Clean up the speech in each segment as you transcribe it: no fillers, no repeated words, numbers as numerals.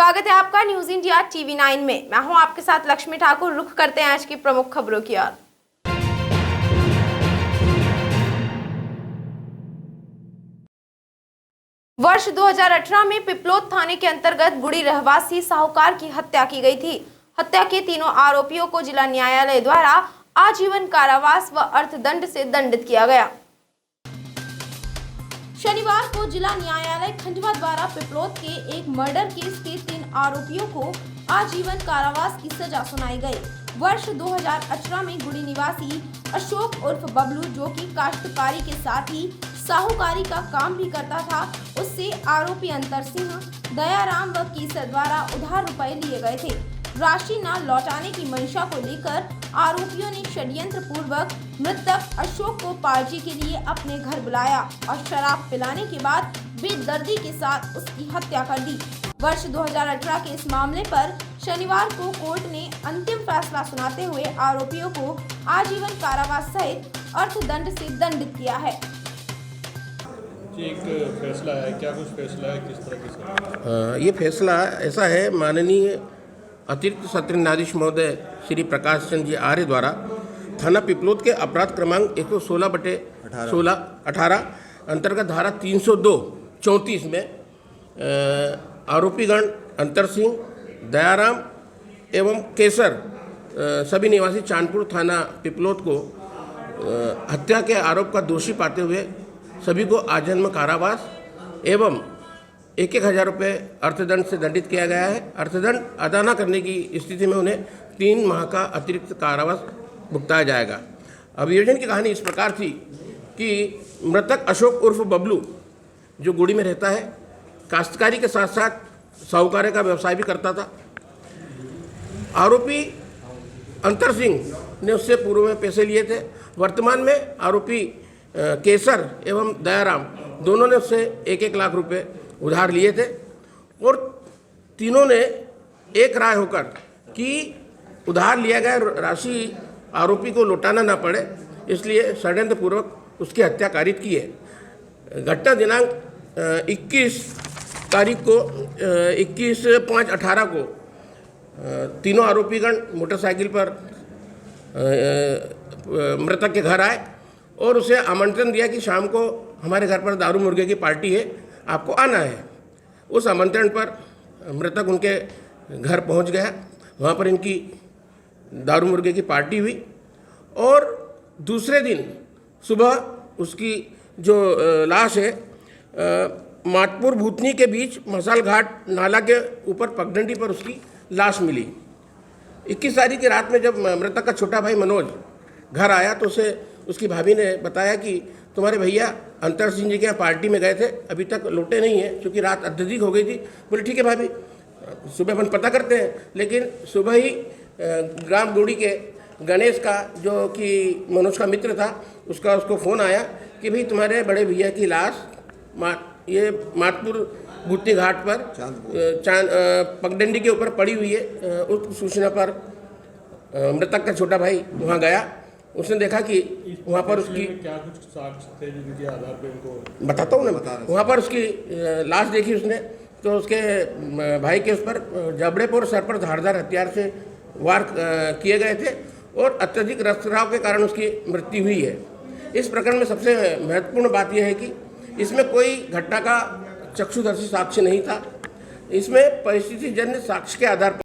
स्वागत है आपका न्यूज इंडिया टीवी 9 में। मैं हूं आपके साथ लक्ष्मी ठाकुर। रुख करते हैं आज की प्रमुख खबरों की ओर। वर्ष 2018 में पिपलोद थाने के अंतर्गत गुड़ी रहवासी साहूकार की हत्या की गई थी। हत्या के तीनों आरोपियों को जिला न्यायालय द्वारा आजीवन कारावास व अर्थदंड से दंडित किया गया। शनिवार को जिला न्यायालय खंडवा द्वारा पिपलोद के एक मर्डर केस के 3 आरोपियों को आजीवन कारावास की सजा सुनाई गई। वर्ष 2018 में गुड़ी निवासी अशोक उर्फ बबलू, जो कि काश्तकारी के साथ ही साहूकारी का काम भी करता था, उससे आरोपी अंतर सिंह, दयाराम व केसर द्वारा उधार रुपए लिए गए थे। राशि न लौटाने की मंशा को लेकर आरोपियों ने षड्यंत्र पूर्वक मृतक अशोक को पार्टी के लिए अपने घर बुलाया और शराब पिलाने के बाद बेदर्दी के साथ उसकी हत्या कर दी। वर्ष 2018 के इस मामले पर शनिवार को कोर्ट ने अंतिम फैसला सुनाते हुए आरोपियों को आजीवन कारावास सहित अर्थदंड से दंडित किया है। एक फैसला है, क्या कुछ फैसला है, किस तरह की? ये फैसला ऐसा है, माननीय अतिरिक्त सत्र न्यायाधीश महोदय श्री प्रकाश चंद्र जी आर्य द्वारा थाना पिपलोद के अपराध क्रमांक 116/18 अंतर्गत धारा 302-34 में आरोपीगण अंतर सिंह, दयाराम एवं केसर सभी निवासी चांदपुर थाना पिपलोद को हत्या के आरोप का दोषी पाते हुए सभी को आजीवन कारावास एवं 1,000 रुपये अर्थदंड से दंडित किया गया है। अर्थदंड अदा न करने की स्थिति में उन्हें 3 माह का अतिरिक्त कारावास भुगताया जाएगा। अभियोजन की कहानी इस प्रकार थी कि मृतक अशोक उर्फ बबलू, जो गुड़ी में रहता है, काश्तकारी के साथ साथ साहूकारी का व्यवसाय भी करता था। आरोपी अंतर सिंह ने उससे पूर्व में पैसे लिए थे। वर्तमान में आरोपी केसर एवं दयाराम दोनों ने उससे 1-1 लाख रुपए उधार लिए थे और तीनों ने एक राय होकर कि उधार लिया गया राशि आरोपी को लौटाना ना पड़े, इसलिए षड्यंत्र पूर्वक उसकी हत्या कारित की है। घटना दिनांक 21 तारीख को 21/5/18 को तीनों आरोपीगण मोटरसाइकिल पर मृतक के घर आए और उसे आमंत्रण दिया कि शाम को हमारे घर पर दारू मुर्गे की पार्टी है, आपको आना है। उस आमंत्रण पर मृतक उनके घर पहुंच गया। वहां पर इनकी दारू मुर्गे की पार्टी हुई और दूसरे दिन सुबह उसकी जो लाश है मातपुर भूतनी के बीच मसाल घाट नाला के ऊपर पगडंडी पर उसकी लाश मिली। 21 तारीख की रात में जब मृतक का छोटा भाई मनोज घर आया तो उसे उसकी भाभी ने बताया कि तुम्हारे भैया अंतर सिंह जी के यहाँ पार्टी में गए थे, अभी तक लौटे नहीं हैं, क्योंकि रात अत्यधिक हो गई थी। बोले ठीक है भाभी, सुबह अपन पता करते हैं। लेकिन सुबह ही ग्राम गुड़ी के गणेश का, जो कि मनोज का मित्र था, उसको फ़ोन आया कि भाई तुम्हारे बड़े भैया की लाश ये मातपुर भूतनी घाट पर पगडंडी के ऊपर पड़ी हुई है। उस सूचना पर मृतक का छोटा भाई वहाँ गया। उसने देखा कि वहाँ पर उसकी क्या कुछ साक्ष्य थे जिनके आधार पर उनको बताता हूँ ना, वहाँ पर उसकी लाश देखी उसने तो उसके भाई के उस पर जबड़े पर और सर पर धारदार हथियार से वार किए गए थे और अत्यधिक रक्तस्राव के कारण उसकी मृत्यु हुई है। इस प्रकरण में सबसे महत्वपूर्ण बात यह है कि इसमें कोई घटना का चक्षुदर्शी साक्ष्य नहीं था। इसमें परिस्थितिजन्य साक्ष्य के आधार पर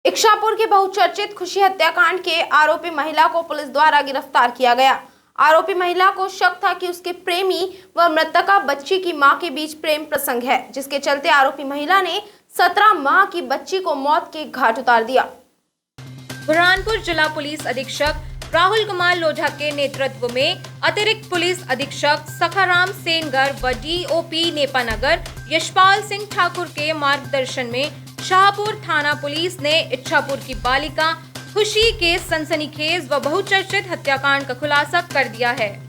इच्छापुर के बहुचर्चित खुशी हत्याकांड के आरोपी महिला को पुलिस द्वारा गिरफ्तार किया गया। आरोपी महिला को शक था कि उसके प्रेमी व मृतका बच्ची की मां के बीच प्रेम प्रसंग है, जिसके चलते आरोपी महिला ने 17 माह की बच्ची को मौत के घाट उतार दिया। बुरहानपुर जिला पुलिस अधीक्षक राहुल कुमार लोढ़ा के नेतृत्व में अतिरिक्त पुलिस अधीक्षक सखाराम सेनगर व DOP नेपानगर यशपाल सिंह ठाकुर के मार्गदर्शन में शाहपुर थाना पुलिस ने इच्छापुर की बालिका खुशी के सनसनीखेज व बहुचर्चित हत्याकांड का खुलासा कर दिया है।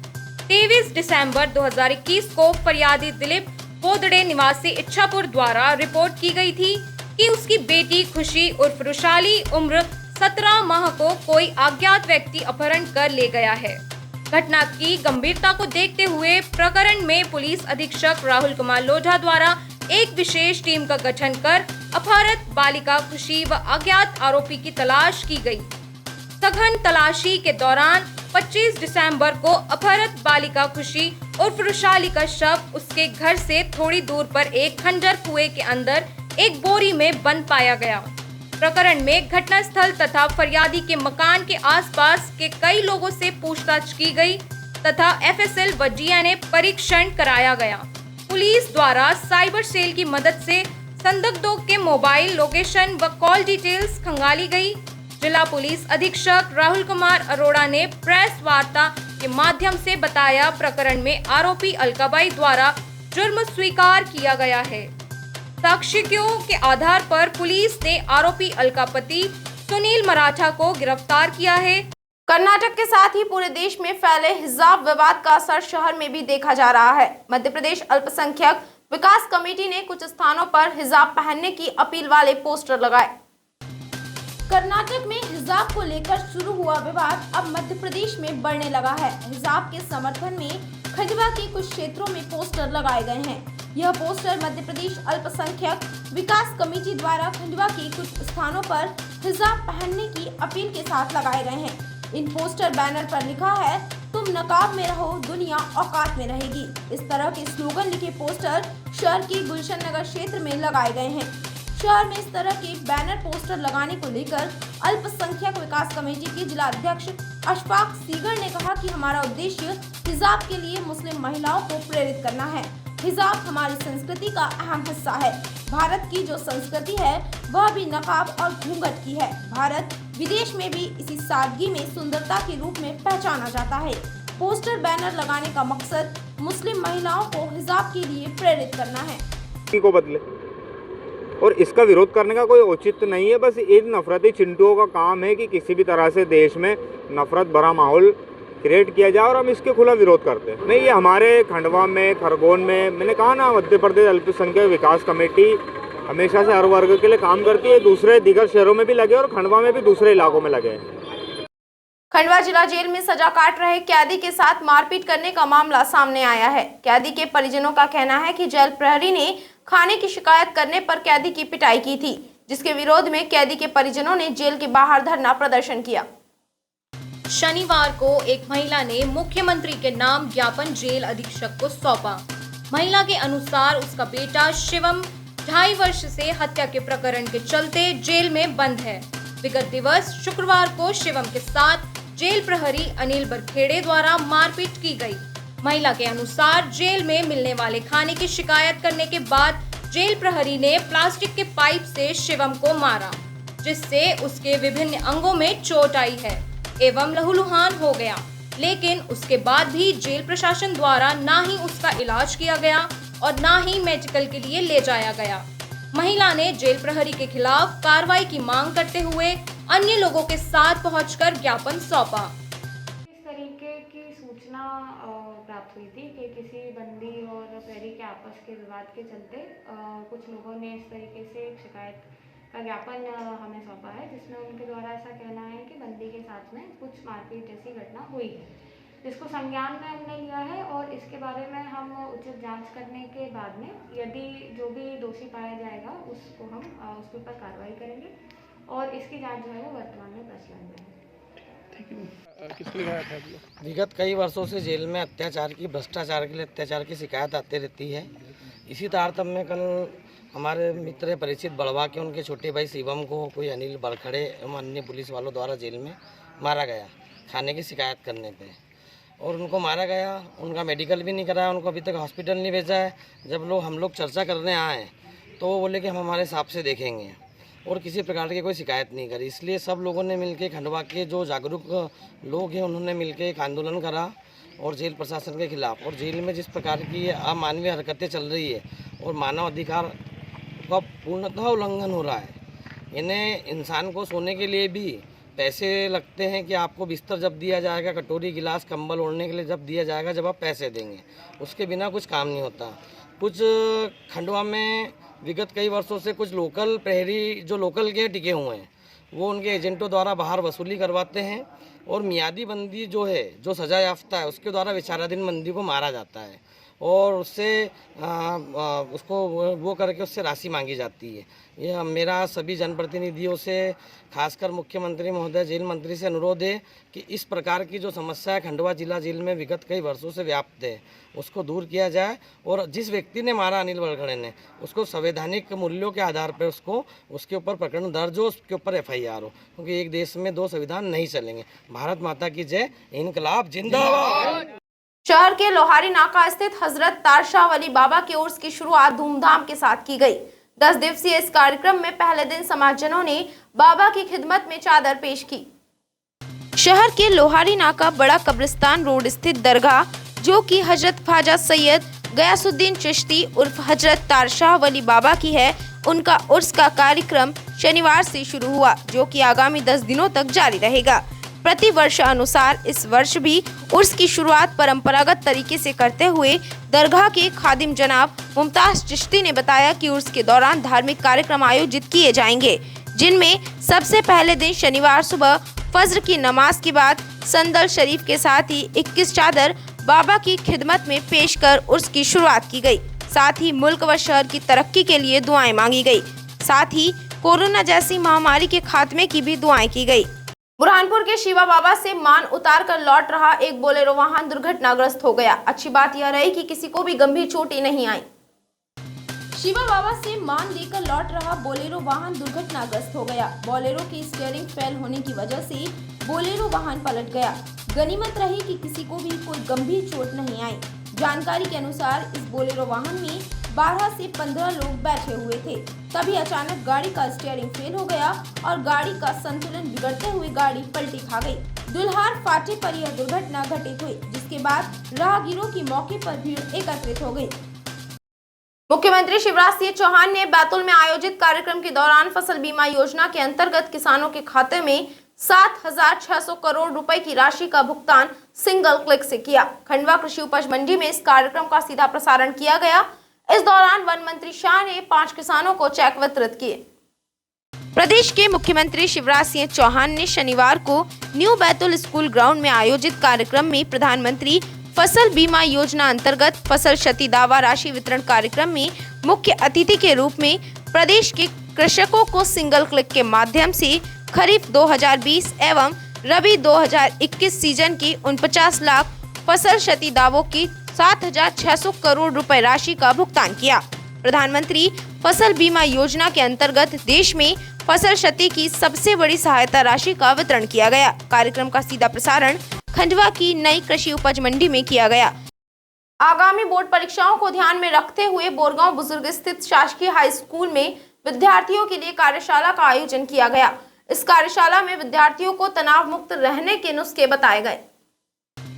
23 दिसंबर 2021 को फरियादी दिलीप पोदड़े निवासी इच्छापुर द्वारा रिपोर्ट की गई थी कि उसकी बेटी खुशी उर्फ रुशाली उम्र 17 माह को कोई अज्ञात व्यक्ति अपहरण कर ले गया है। घटना की गंभीरता को देखते हुए प्रकरण में पुलिस अधीक्षक राहुल कुमार लोढ़ा द्वारा एक विशेष टीम का गठन कर अपहृत बालिका खुशी व अज्ञात आरोपी की तलाश की गई। सघन तलाशी के दौरान 25 दिसंबर को अपहृत बालिका खुशी उर्फ वृषाली का शव उसके घर से थोड़ी दूर पर एक खंडर कुएं के अंदर एक बोरी में बंद पाया गया। प्रकरण में घटनास्थल तथा फरियादी के मकान के आसपास के कई लोगों से पूछताछ की गई तथा एफएसएल व डीएनए परीक्षण कराया गया। पुलिस द्वारा साइबर सेल की मदद से संदिग्धों के मोबाइल लोकेशन व कॉल डिटेल्स खंगाली गई। जिला पुलिस अधीक्षक राहुल कुमार अरोड़ा ने प्रेस वार्ता के माध्यम से बताया, प्रकरण में आरोपी अलकाबाई द्वारा जुर्म स्वीकार किया गया है। साक्ष्यों के आधार पर पुलिस ने आरोपी अलकापति सुनील मराठा को गिरफ्तार किया है। कर्नाटक के साथ ही पूरे देश में फैले हिजाब विवाद का असर शहर में भी देखा जा रहा है। मध्य प्रदेश अल्पसंख्यक विकास कमेटी ने कुछ स्थानों पर हिजाब पहनने की अपील वाले पोस्टर लगाए। कर्नाटक में हिजाब को लेकर शुरू हुआ विवाद अब मध्य प्रदेश में बढ़ने लगा है। हिजाब के समर्थन में खंडवा के कुछ क्षेत्रों में पोस्टर लगाए गए हैं। यह पोस्टर मध्य प्रदेश अल्पसंख्यक विकास कमेटी द्वारा खंडवा के कुछ स्थानों पर हिजाब पहनने की अपील के साथ लगाए गए हैं। इन पोस्टर बैनर पर लिखा है, तुम नकाब में रहो, दुनिया औकात में रहेगी। इस तरह के स्लोगन लिखे पोस्टर शहर के गुलशन नगर क्षेत्र में लगाए गए हैं। शहर में इस तरह के बैनर पोस्टर लगाने को लेकर अल्पसंख्यक विकास कमेटी के जिला अध्यक्ष अशफाक सीगर ने कहा कि हमारा उद्देश्य हिजाब के लिए मुस्लिम महिलाओं को प्रेरित करना है। हिजाब हमारी संस्कृति का अहम हिस्सा है। भारत की जो संस्कृति है वह भी नकाब और घूंघट की है। भारत विदेश में भी इसी सादगी में सुंदरता के रूप में पहचाना जाता है। पोस्टर बैनर लगाने का मकसद मुस्लिम महिलाओं को हिजाब के लिए प्रेरित करना है। को बदले और इसका विरोध करने का कोई औचित्य नहीं है। बस इन नफरती चिंटुओं का काम है कि किसी भी तरह से देश में नफरत भरा माहौल क्रिएट किया जाए और हम इसके खुला विरोध करते हैं। नहीं, ये हमारे खंडवा में, खरगोन में, मैंने कहा ना, मध्य प्रदेश अल्पसंख्यक विकास कमेटी हमेशा से हर वर्ग के लिए काम करती है। दूसरे दीगर शहरों में भी लगे और खंडवा में भी दूसरे इलाकों में लगे हैं। खंडवा जिला जेल में सजा काट रहे कैदी के साथ मारपीट करने का मामला सामने आया है। कैदी के परिजनों का कहना है कि जेल प्रहरी ने खाने की शिकायत करने पर कैदी की पिटाई की थी, जिसके विरोध में कैदी के परिजनों ने जेल के बाहर धरना प्रदर्शन किया। शनिवार को एक महिला ने मुख्यमंत्री के नाम ज्ञापन जेल अधीक्षक को सौंपा। महिला के अनुसार उसका बेटा शिवम 2.5 वर्ष से हत्या के प्रकरण के चलते जेल में बंद है। विगत दिवस शुक्रवार को शिवम के साथ जेल प्रहरी अनिल बरखेड़े द्वारा मारपीट की गई। महिला के अनुसार जेल में मिलने वाले खाने की शिकायत करने के बाद जेल प्रहरी ने प्लास्टिक के पाइप से शिवम को मारा, जिससे उसके विभिन्न अंगों में चोट आई है एवं लहूलुहान हो गया। लेकिन उसके बाद भी जेल प्रशासन द्वारा ना ही उसका इलाज किया गया और ना ही मेडिकल के लिए ले जाया गया। महिला ने जेल प्रहरी के खिलाफ कार्रवाई की मांग करते हुए अन्य लोगों के साथ पहुंचकर ज्ञापन सौंपा। इस तरीके की सूचना प्राप्त हुई थी कि किसी बंदी और प्रहरी के आपस के विवाद के चलते कुछ लोगों ने इस तरीके से एक शिकायत का ज्ञापन हमें सौंपा है, जिसमें उनके द्वारा ऐसा कहना है कि बंदी के साथ में कुछ मारपीट जैसी घटना हुई है, जिसको संज्ञान में हमने लिया है और इसके बारे में हम उचित जांच करने के बाद में यदि जो भी दोषी पाया जाएगा उसको हम उसके ऊपर कार्रवाई करेंगे और इसकी जांच जो है वो वर्तमान में प्रचलन में है। किसने लगाया था? विगत कई वर्षों से जेल में अत्याचार की, भ्रष्टाचार के लिए अत्याचार की शिकायत आती रहती है। इसी तारतम्य में कल हमारे मित्र परिचित बड़वा के उनके छोटे भाई शिवम को कोई अनिल बरखड़े एवं अन्य पुलिस वालों द्वारा जेल में मारा गया खाने की शिकायत करने पे, और उनको मारा गया। उनका मेडिकल भी नहीं कराया, उनको अभी तक हॉस्पिटल नहीं भेजा है। जब हम लोग चर्चा करने आए तो वो बोले कि हम हमारे हिसाब से देखेंगे और किसी प्रकार की कोई शिकायत नहीं करी। इसलिए सब लोगों ने मिलकर, खंडवा के जो जागरूक लोग हैं उन्होंने मिलकर एक आंदोलन करा और जेल प्रशासन के खिलाफ। और जेल में जिस प्रकार की अमानवीय हरकतें चल रही है और मानव अधिकार का पूर्णतः उल्लंघन हो रहा है। इन्हें इंसान को सोने के लिए भी पैसे लगते हैं कि आपको बिस्तर जब दिया जाएगा, कटोरी गिलास कंबल ओढ़ने के लिए जब दिया जाएगा, जब आप पैसे देंगे, उसके बिना कुछ काम नहीं होता। कुछ खंडवा में विगत कई वर्षों से कुछ लोकल प्रहरी जो लोकल के टिके हुए हैं वो उनके एजेंटों द्वारा बाहर वसूली करवाते हैं और मियादी बंदी जो है, जो सजा याफ्ता है, उसके द्वारा विचाराधीन बंदी को मारा जाता है। और उससे उसको वो करके उससे राशि मांगी जाती है। ये मेरा सभी जनप्रतिनिधियों से, खासकर मुख्यमंत्री महोदय, जेल मंत्री से अनुरोध है कि इस प्रकार की जो समस्या है खंडवा जिला जेल में विगत कई वर्षों से व्याप्त है, उसको दूर किया जाए और जिस व्यक्ति ने मारा अनिल बलखड़े ने, उसको संवैधानिक मूल्यों के आधार पर उसके ऊपर प्रकरण दर्ज हो, उसके ऊपर FIR हो, क्योंकि एक देश में 2 संविधान नहीं चलेंगे। भारत माता की जय, इनकलाब जिंदाबाद। शहर के लोहारी नाका स्थित हजरत तारशाह वली बाबा के उर्स की शुरुआत धूमधाम के साथ की गई। 10 दिवसीय इस कार्यक्रम में पहले दिन समाजजनों ने बाबा की खिदमत में चादर पेश की। शहर के लोहारी नाका बड़ा कब्रिस्तान रोड स्थित दरगाह, जो कि हजरत ख्वाजा सैयद गयासुद्दीन चिश्ती उर्फ हजरत तारशाह वली बाबा की है, उनका उर्स का कार्यक्रम शनिवार से शुरू हुआ, जो कि आगामी 10 दिनों तक जारी रहेगा। प्रति वर्ष अनुसार इस वर्ष भी उर्स की शुरुआत परंपरागत तरीके से करते हुए दरगाह के खादिम जनाब मुमताज चिश्ती ने बताया कि उर्स के दौरान धार्मिक कार्यक्रम आयोजित किए जाएंगे, जिनमें सबसे पहले दिन शनिवार सुबह फज्र की नमाज के बाद संदल शरीफ के साथ ही 21 चादर बाबा की खिदमत में पेश कर उर्स की शुरुआत की गई। साथ ही मुल्क व शहर की तरक्की के लिए दुआएं मांगी गई। साथ ही कोरोना जैसी महामारी के खात्मे की भी दुआएं की गई। बुरहानपुर के शिवा बाबा से मान उतार कर लौट रहा एक बोलेरो वाहन दुर्घटनाग्रस्त हो गया। अच्छी बात यह रही कि किसी को भी गंभीर चोटें नहीं आई। शिवा बाबा से मान लेकर लौट रहा बोलेरो वाहन दुर्घटनाग्रस्त हो गया। बोलेरो की स्टीयरिंग फेल होने की वजह से बोलेरो वाहन पलट गया। गनीमत रही कि किसी को भी कोई गंभीर चोट नहीं आई। जानकारी के अनुसार इस बोलेरो वाहन में 12 से 15 लोग बैठे हुए थे। तभी अचानक गाड़ी का स्टीयरिंग फेल हो गया और गाड़ी का संतुलन बिगड़ते हुए गाड़ी पलटी खा गई। दुल्हार फाटे पर यह दुर्घटना घटित हुई, जिसके बाद राहगीरों की मौके पर भीड़ एकत्रित हो गई। मुख्यमंत्री शिवराज सिंह चौहान ने बैतूल में आयोजित कार्यक्रम के दौरान फसल बीमा योजना के अंतर्गत किसानों के खाते में 7,600 करोड़ रुपए की राशि का भुगतान सिंगल क्लिक से किया। खंडवा कृषि उपज मंडी में इस कार्यक्रम का सीधा प्रसारण किया गया। इस दौरान वन मंत्री शाह ने 5 किसानों को चेक वितरित किए। प्रदेश के मुख्यमंत्री शिवराज सिंह चौहान ने शनिवार को न्यू बैतूल स्कूल ग्राउंड में आयोजित कार्यक्रम में प्रधानमंत्री फसल बीमा योजना अंतर्गत फसल क्षति दावा राशि वितरण कार्यक्रम में मुख्य अतिथि के रूप में प्रदेश के कृषकों को सिंगल क्लिक के माध्यम से खरीफ 2020 एवं रबी 2021 सीजन की 49 लाख फसल क्षति दावों की 7,600 करोड़ रुपए राशि का भुगतान किया। प्रधानमंत्री फसल बीमा योजना के अंतर्गत देश में फसल क्षति की सबसे बड़ी सहायता राशि का वितरण किया गया। कार्यक्रम का सीधा प्रसारण खंडवा की नई कृषि उपज मंडी में किया गया। आगामी बोर्ड परीक्षाओं को ध्यान में रखते हुए बोरगांव बुजुर्ग स्थित शासकीय हाई स्कूल में विद्यार्थियों के लिए कार्यशाला का आयोजन किया गया। इस कार्यशाला में विद्यार्थियों को तनाव मुक्त रहने के नुस्खे बताए गए।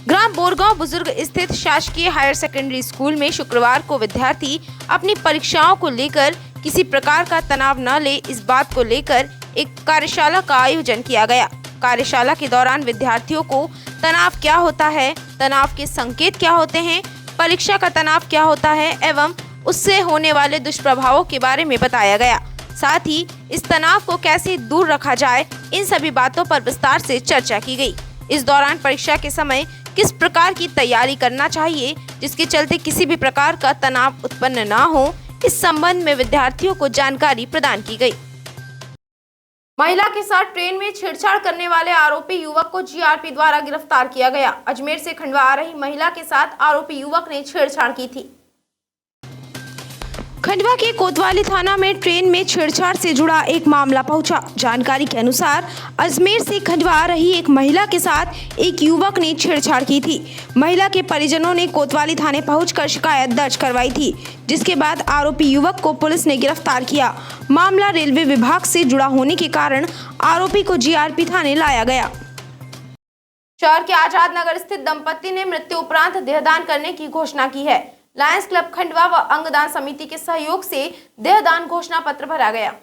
ग्राम बोरगांव बुजुर्ग स्थित शासकीय हायर सेकेंडरी स्कूल में शुक्रवार को विद्यार्थी अपनी परीक्षाओं को लेकर किसी प्रकार का तनाव न ले, इस बात को लेकर एक कार्यशाला का आयोजन किया गया। कार्यशाला के दौरान विद्यार्थियों को तनाव क्या होता है, तनाव के संकेत क्या होते हैं, परीक्षा का तनाव क्या होता है एवं उससे होने वाले दुष्प्रभावों के बारे में बताया गया। साथ ही इस तनाव को कैसे दूर रखा जाए, इन सभी बातों पर विस्तार से चर्चा की गई। इस दौरान परीक्षा के समय किस प्रकार की तैयारी करना चाहिए, जिसके चलते किसी भी प्रकार का तनाव उत्पन्न न हो, इस संबंध में विद्यार्थियों को जानकारी प्रदान की गई। महिला के साथ ट्रेन में छेड़छाड़ करने वाले आरोपी युवक को जीआरपी द्वारा गिरफ्तार किया गया। अजमेर से खंडवा आ रही महिला के साथ आरोपी युवक ने छेड़छाड़ की थी। खंडवा के कोतवाली थाना में ट्रेन में छेड़छाड़ से जुड़ा एक मामला पहुंचा। जानकारी के अनुसार अजमेर से खंडवा आ रही एक महिला के साथ एक युवक ने छेड़छाड़ की थी। महिला के परिजनों ने कोतवाली थाने पहुंचकर शिकायत दर्ज करवाई थी, जिसके बाद आरोपी युवक को पुलिस ने गिरफ्तार किया। मामला रेलवे विभाग से जुड़ा होने के कारण आरोपी को जीआरपी थाने लाया गया। शहर के आजाद नगर स्थित दंपति ने मृत्यु उपरांत देहदान करने की घोषणा की है। लायंस क्लब खंडवा व अंगदान समिति के सहयोग से देहदान घोषणा पत्र भरा गया।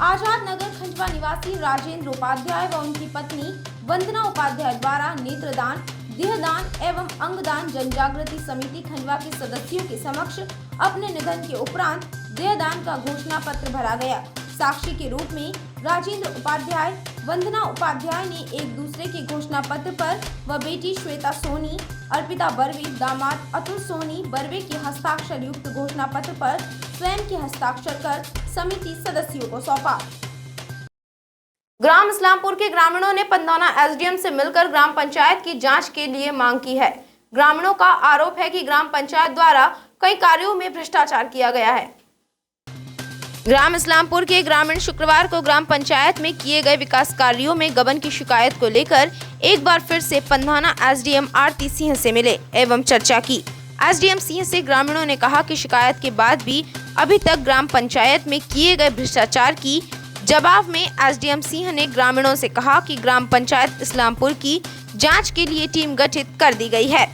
आजाद नगर खंडवा निवासी राजेंद्र उपाध्याय व उनकी पत्नी वंदना उपाध्याय द्वारा नेत्रदान, देहदान एवं अंगदान जनजागृति समिति खंडवा के सदस्यों के समक्ष अपने निधन के उपरांत देहदान का घोषणा पत्र भरा गया। साक्षी के रूप में राजेंद्र उपाध्याय, वंदना उपाध्याय ने एक दूसरे के घोषणा पत्र पर व बेटी श्वेता सोनी, अर्पिता बर्वे, दामाद अतुल सोनी बर्वे के हस्ताक्षर युक्त घोषणा पत्र पर स्वयं के हस्ताक्षर कर समिति सदस्यों को सौंपा। ग्राम इस्लामपुर के ग्रामीणों ने पंदौना एसडीएम से मिलकर ग्राम पंचायत की जांच के लिए मांग की है। ग्रामीणों का आरोप है कि ग्राम पंचायत द्वारा कई कार्यों में भ्रष्टाचार किया गया है। ग्राम इस्लामपुर के ग्रामीण शुक्रवार को ग्राम पंचायत में किए गए विकास कार्यों में गबन की शिकायत को लेकर एक बार फिर से पंदौना एसडीएम आरती सिंह से मिले एवं चर्चा की। एसडीएम सिंह से ग्रामीणों ने कहा कि शिकायत के बाद भी अभी तक ग्राम पंचायत में किए गए भ्रष्टाचार की जवाब में एसडीएम सिंह ने ग्रामीणों से कहा कि ग्राम पंचायत इस्लामपुर की जांच के लिए टीम गठित कर दी गई है।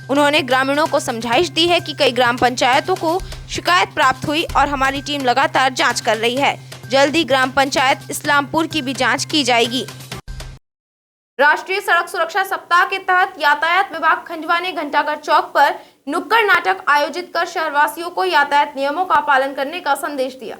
उन्होंने ग्रामीणों को समझाइश दी है कि कई ग्राम पंचायतों को शिकायत प्राप्त हुई और हमारी टीम लगातार जांच कर रही है। जल्दी ग्राम पंचायत इस्लामपुर की भी जांच की जाएगी। राष्ट्रीय सड़क सुरक्षा सप्ताह के तहत यातायात विभाग खंडवा ने घंटाघर चौक पर नुक्कड़ नाटक आयोजित कर शहरवासियों को यातायात नियमों का पालन करने का संदेश दिया।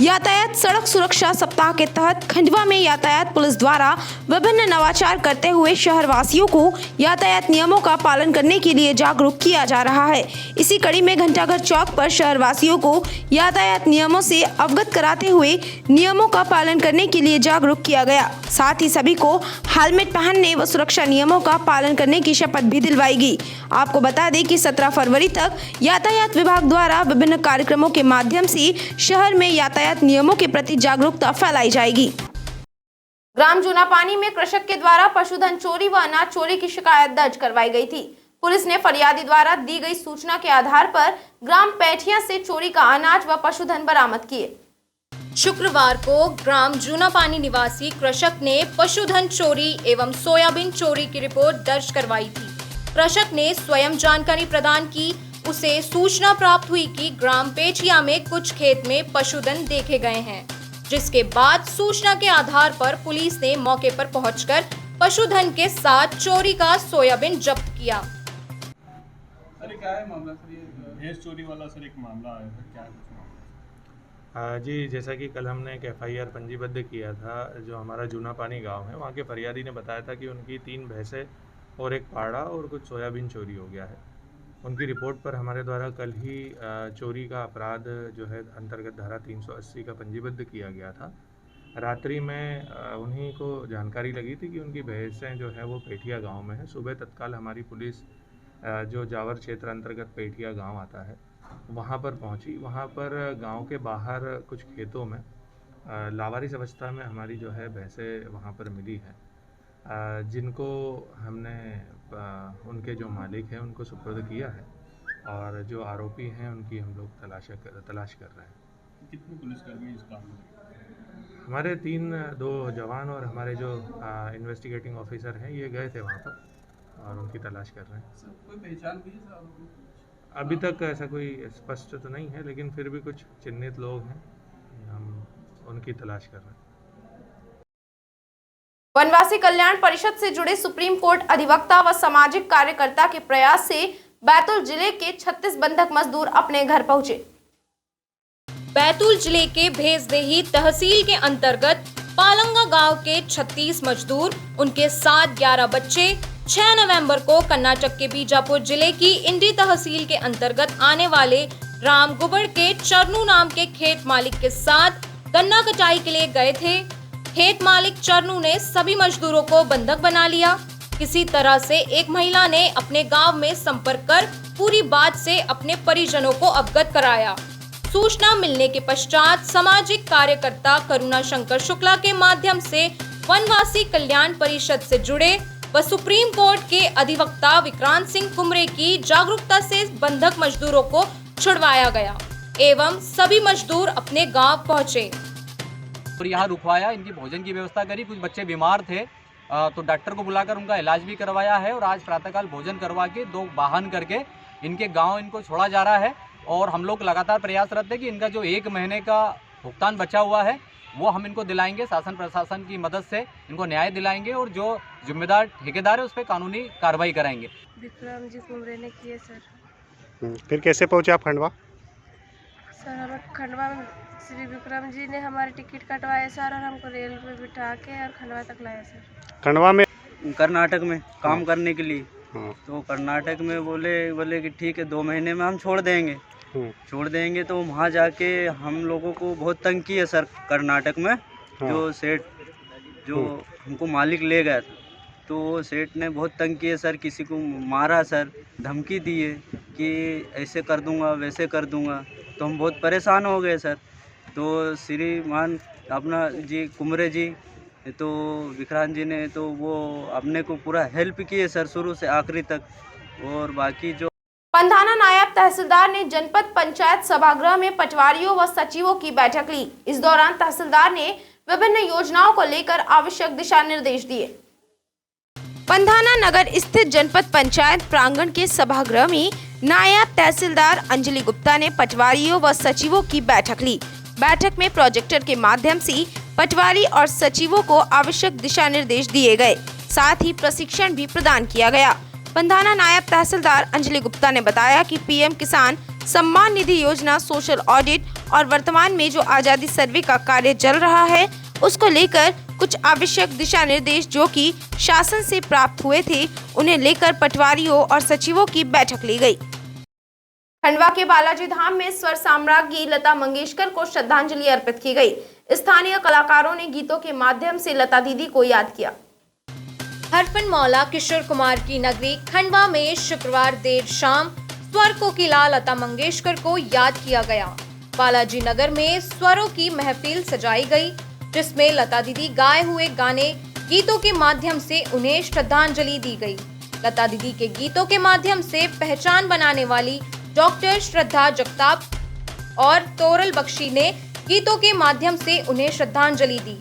यातायात सड़क सुरक्षा सप्ताह के तहत खंडवा में यातायात पुलिस द्वारा विभिन्न नवाचार करते हुए शहरवासियों को यातायात नियमों का पालन करने के लिए जागरूक किया जा रहा है। इसी कड़ी में घंटाघर चौक पर शहरवासियों को यातायात नियमों से अवगत कराते हुए नियमों का पालन करने के लिए जागरूक किया गया। साथ ही सभी को हेलमेट पहनने व सुरक्षा नियमों का पालन करने की शपथ भी दिलवाई गई। आपको बता दें कि 17 फरवरी तक यातायात विभाग द्वारा विभिन्न कार्यक्रमों के माध्यम से शहर में यातायात नियमों के प्रति जागरूकता फैलाई जाएगी। ग्राम जूनापानी में कृषक के द्वारा पशुधन चोरी व अनाज चोरी की शिकायत दर्ज करवाई गई थी। पुलिस ने फरियादी द्वारा दी गई सूचना के आधार पर ग्राम पैठिया से चोरी का अनाज व पशुधन बरामद किए। शुक्रवार को ग्राम जूनापानी निवासी कृषक ने पशुधन चोरी एवं सोयाबीन चोरी की रिपोर्ट दर्ज करवाई थी। कृषक ने स्वयं जानकारी प्रदान की। उसे सूचना प्राप्त हुई कि ग्राम पेठिया में कुछ खेत में पशुधन देखे गए हैं, जिसके बाद सूचना के आधार पर पुलिस ने मौके पर पहुंचकर पशुधन के साथ चोरी का सोयाबीन जब्त किया। सर क्या है मामला सर? ये भैंस चोरी वाला सर एक मामला आया था, क्या है? जी, जैसा कि कल हमने एक एफआईआर पंजीबद्ध किया था, जो हमारा जूनापानी गांव है, वहाँ के फरियादी ने बताया था कि उनकी 3 भैंसें और एक पाड़ा और कुछ सोयाबीन चोरी हो गया है। उनकी रिपोर्ट पर हमारे द्वारा कल ही चोरी का अपराध जो है अंतर्गत धारा 380 का पंजीबद्ध किया गया था। रात्रि में उन्हीं को जानकारी लगी थी कि उनकी भैंसें जो है वो पेठिया गांव में है। सुबह तत्काल हमारी पुलिस जो जावर क्षेत्र अंतर्गत पेठिया गांव आता है वहां पर पहुंची। वहां पर गांव के बाहर कुछ खेतों में लावारिस अवस्था में हमारी जो है भैंसें वहां पर मिली है, जिनको हमने उनके जो मालिक हैं उनको सुपुर्द किया है और जो आरोपी हैं उनकी हम लोग तलाश कर रहे हैं। कितने पुलिसकर्मी इस काम में? हमारे 2 जवान और हमारे जो इन्वेस्टिगेटिंग ऑफिसर हैं ये गए थे वहाँ पर और उनकी तलाश कर रहे हैं। सर कोई पहचान हुई है सर? अभी तक ऐसा कोई स्पष्ट तो नहीं है, लेकिन फिर भी कुछ चिन्हित लोग हैं, हम उनकी तलाश कर रहे हैं। वनवासी कल्याण परिषद से जुड़े सुप्रीम कोर्ट अधिवक्ता व सामाजिक कार्यकर्ता के प्रयास से बैतूल जिले के 36 बंधक मजदूर अपने घर पहुंचे। बैतूल जिले के भेसदेही तहसील के अंतर्गत पालंगा गांव के 36 मजदूर, उनके साथ 11 बच्चे 6 नवंबर को कर्नाटक के बीजापुर जिले की इंडी तहसील के अंतर्गत आने वाले रामगुबड़ के चरनू नाम के खेत मालिक के साथ गन्ना कटाई के लिए गए थे। खेत मालिक चरनू ने सभी मजदूरों को बंधक बना लिया। किसी तरह से एक महिला ने अपने गांव में संपर्क कर पूरी बात से अपने परिजनों को अवगत कराया। सूचना मिलने के पश्चात सामाजिक कार्यकर्ता करुणा शंकर शुक्ला के माध्यम से वनवासी कल्याण परिषद से जुड़े व सुप्रीम कोर्ट के अधिवक्ता विक्रांत सिंह कुमरे की जागरूकता से बंधक मजदूरों को छुड़वाया गया एवं सभी मजदूर अपने गांव पहुंचे और यहाँ रुकवाया, इनकी भोजन की व्यवस्था करी। कुछ बच्चे बीमार थे तो डॉक्टर को बुलाकर उनका इलाज भी करवाया है और आज प्रातःकाल भोजन करवा के 2 वाहन करके इनके गांव इनको छोड़ा जा रहा है। और हम लोग लगातार प्रयासरत है कि इनका जो 1 महीने का भुगतान बचा हुआ है वो हम इनको दिलाएंगे। शासन प्रशासन की मदद से इनको न्याय दिलाएंगे और जो जिम्मेदार ठेकेदार है उस पर कानूनी कार्रवाई कराएंगे। विक्रम जी कुमरे ने किए सर। फिर कैसे पहुंचे आप खंडवा? सर हमें खंडवा में श्री विक्रम जी ने हमारी टिकट कटवाए सर और हमको रेल पे बिठा के और खंडवा तक लाए सर। खंडवा में कर्नाटक में काम करने के लिए। तो कर्नाटक में बोले कि ठीक है 2 महीने में हम छोड़ देंगे। तो वहाँ जाके हम लोगों को बहुत तंग किया सर कर्नाटक में। जो सेठ जो हमको मालिक ले गया था, तो सेठ ने बहुत तंग किए सर, किसी को मारा सर, धमकी दिए कि ऐसे कर दूंगा वैसे कर दूंगा। तो हम बहुत परेशान हो गए सर। तो श्रीमान अपना जी कुमरे जी तो विक्रांत जी ने तो वो अपने को पूरा हेल्प किए सर शुरू से आखिरी तक। और बाकी जो पंधाना नायब तहसीलदार ने जनपद पंचायत सभागृह में पटवारियों व सचिवों की बैठक ली। इस दौरान तहसीलदार ने विभिन्न योजनाओं को लेकर आवश्यक दिशा निर्देश दिए। पंधाना नगर स्थित जनपद पंचायत प्रांगण के सभागृह में नायब तहसीलदार अंजलि गुप्ता ने पटवारियों व सचिवों की बैठक ली। बैठक में प्रोजेक्टर के माध्यम से पटवारी और सचिवों को आवश्यक दिशा निर्देश दिए गए, साथ ही प्रशिक्षण भी प्रदान किया गया। पंधाना नायब तहसीलदार अंजलि गुप्ता ने बताया कि पीएम किसान सम्मान निधि योजना, सोशल ऑडिट और वर्तमान में जो आजादी सर्वे का कार्य चल रहा है उसको लेकर कुछ आवश्यक दिशा निर्देश जो कि शासन से प्राप्त हुए थे, उन्हें लेकर पटवारियों और सचिवों की बैठक ली गई। खंडवा के बालाजी धाम में स्वर साम्राज्ञी लता मंगेशकर को श्रद्धांजलि अर्पित की गई। स्थानीय कलाकारों ने गीतों के माध्यम से लता दीदी को याद किया। हरफन मौला किशोर कुमार की नगरी खंडवा में शुक्रवार देर शाम स्वर कोकिला लता मंगेशकर को याद किया गया। बालाजी नगर में स्वरों की महफिल सजाई गई, जिसमें लता दीदी गाए हुए गाने गीतों के माध्यम से उन्हें श्रद्धांजलि दी गई। लता दीदी के गीतों के माध्यम से पहचान बनाने वाली डॉक्टर श्रद्धा जगताप और तोरल बख्शी ने गीतों के माध्यम से उन्हें श्रद्धांजलि दी।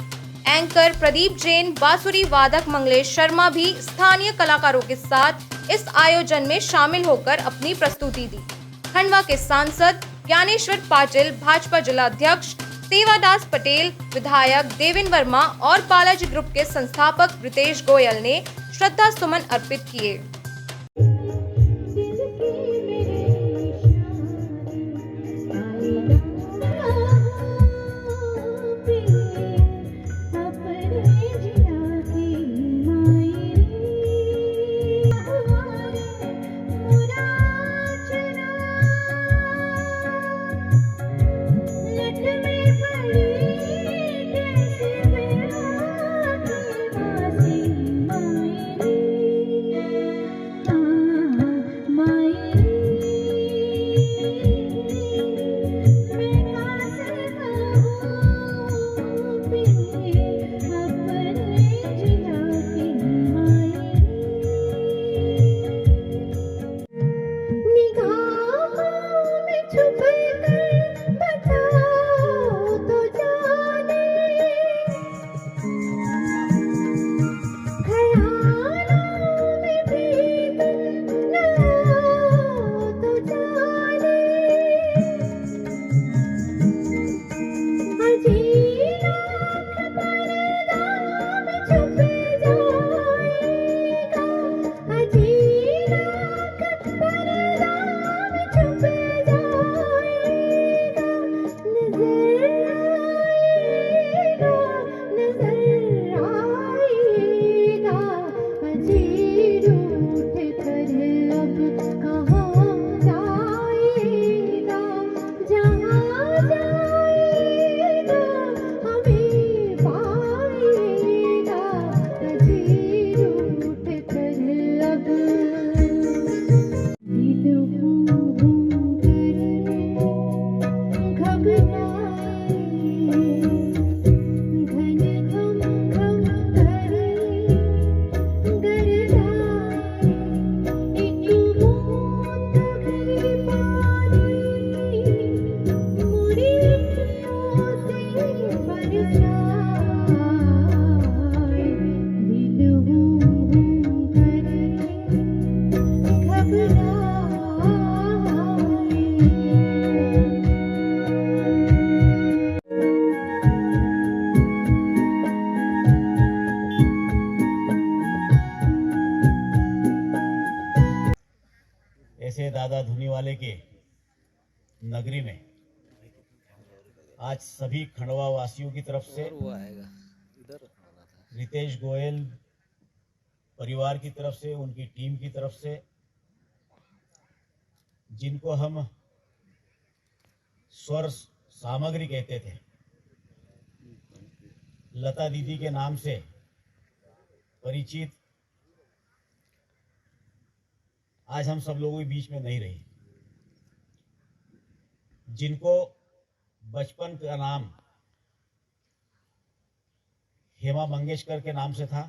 एंकर प्रदीप जैन, बांसुरी वादक मंगलेश शर्मा भी स्थानीय कलाकारों के साथ इस आयोजन में शामिल होकर अपनी प्रस्तुति दी। खंडवा के सांसद ज्ञानेश्वर पाटिल, भाजपा जिला अध्यक्ष सेवादास पटेल, विधायक देवेन वर्मा और बालाजी ग्रुप के संस्थापक रितेश गोयल ने श्रद्धा सुमन अर्पित किए। ऐसे दादा धुनी वाले के नगरी में आज सभी खंडवा वासियों की तरफ से, रितेश गोयल परिवार की तरफ से, उनकी टीम की तरफ से, जिनको हम स्वर सामग्री कहते थे, लता दीदी के नाम से परिचित, आज हम सब लोगों के बीच में नहीं रही, जिनको बचपन का नाम हेमा मंगेशकर के नाम से था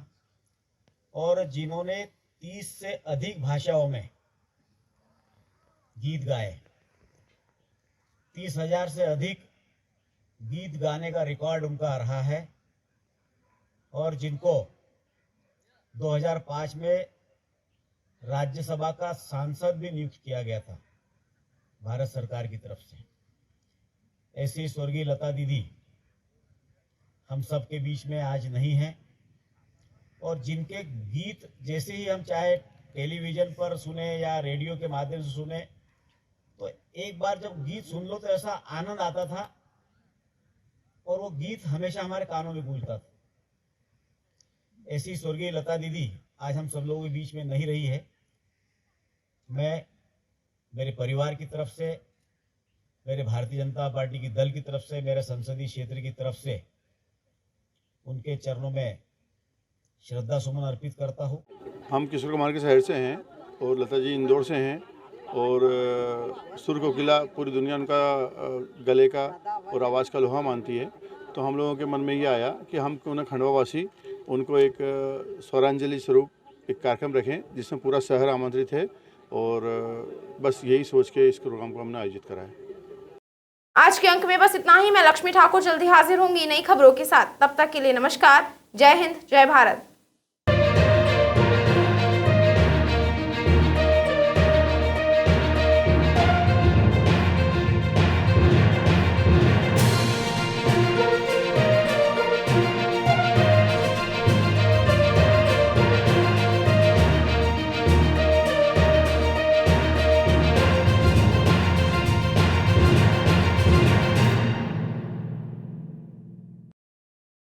और जिन्होंने 30 से अधिक भाषाओं में गीत गाए, 30,000 से अधिक गीत गाने का रिकॉर्ड उनका रहा है और जिनको 2005 में राज्यसभा का सांसद भी नियुक्त किया गया था भारत सरकार की तरफ से। ऐसी स्वर्गीय लता दीदी हम सब के बीच में आज नहीं हैं और जिनके गीत जैसे ही हम चाहे टेलीविज़न पर सुने या रेडियो के माध्यम से सुने तो एक बार जब गीत सुन लो तो ऐसा आनंद आता था और वो गीत हमेशा हमारे कानों में गूंजता था। ऐसी स्वर्गीय लता दीदी आज हम सब लोगों के बीच में नहीं रही है। मैं मेरे परिवार की तरफ से, मेरे भारतीय जनता पार्टी की दल की तरफ से, मेरे संसदीय क्षेत्र की तरफ से उनके चरणों में श्रद्धा सुमन अर्पित करता हूँ। हम किशोर कुमार के शहर से हैं और लता जी इंदौर से हैं और सुर कोकिला पूरी दुनिया उनका गले का और आवाज़ का लोहा मानती है, तो हम लोगों के मन में ये आया कि हम क्यों ना खंडवा वासी उनको एक स्वरांजलि स्वरूप एक कार्यक्रम रखें जिसमें पूरा शहर आमंत्रित है और बस यही सोच के इस प्रोग्राम को हमने आयोजित करा है। आज के अंक में बस इतना ही। मैं लक्ष्मी ठाकुर जल्दी हाजिर होंगी नई खबरों के साथ। तब तक के लिए नमस्कार। जय हिंद, जय भारत।